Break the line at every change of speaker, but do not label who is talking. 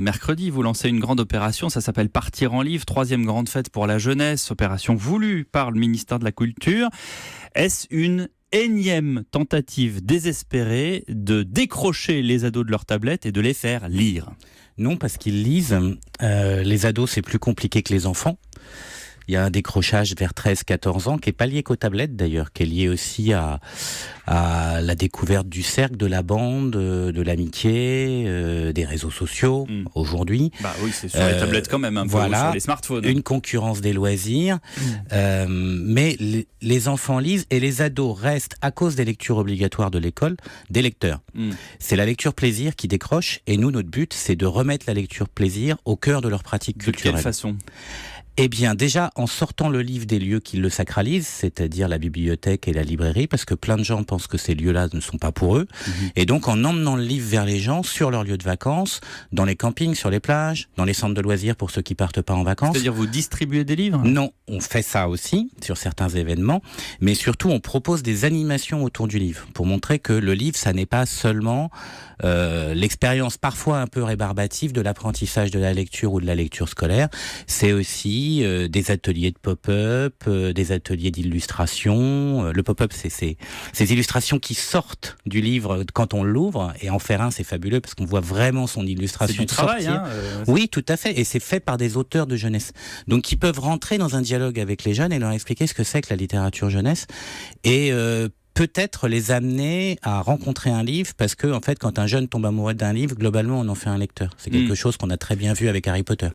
Mercredi, vous lancez une grande opération, ça s'appelle Partir en livre, 3e grande fête pour la jeunesse, opération voulue par le ministère de la Culture. Est-ce une énième tentative désespérée de décrocher les ados de leur tablette et de les faire lire?
Non, parce qu'ils lisent. Les ados, c'est plus compliqué que les enfants. Il y a un décrochage vers 13-14 ans qui n'est pas lié qu'aux tablettes d'ailleurs, qui est lié aussi à la découverte du cercle, de la bande, de l'amitié, des réseaux sociaux aujourd'hui.
Bah oui, c'est sur les tablettes quand même, un peu sur les smartphones.
Une concurrence des loisirs. Mais les enfants lisent et les ados restent, à cause des lectures obligatoires de l'école, des lecteurs. C'est la lecture plaisir qui décroche et nous, notre but, c'est de remettre la lecture plaisir au cœur de leur pratique culturelle.
De quelle façon ?
Eh bien, déjà, en sortant le livre des lieux qui le sacralisent, c'est-à-dire la bibliothèque et la librairie, parce que plein de gens pensent que ces lieux-là ne sont pas pour eux. Et donc, en emmenant le livre vers les gens, sur leur lieu de vacances, dans les campings, sur les plages, dans les centres de loisirs pour ceux qui partent pas en vacances.
C'est-à-dire, vous distribuez des livres ?
Non, on fait ça aussi, sur certains événements, mais surtout, on propose des animations autour du livre, pour montrer que le livre, ça n'est pas seulement l'expérience parfois un peu rébarbative de l'apprentissage de la lecture ou de la lecture scolaire, c'est aussi des ateliers de pop-up, des ateliers d'illustration. Le pop-up, c'est ces illustrations qui sortent du livre quand on l'ouvre, et en faire un, c'est fabuleux parce qu'on voit vraiment son illustration
c'est du travail,
sortir. Oui, tout à fait, et c'est fait par des auteurs de jeunesse. Donc, qui peuvent rentrer dans un dialogue avec les jeunes et leur expliquer ce que c'est que la littérature jeunesse, et peut-être les amener à rencontrer un livre, parce que en fait, quand un jeune tombe amoureux d'un livre, globalement, on en fait un lecteur. C'est quelque chose qu'on a très bien vu avec Harry Potter.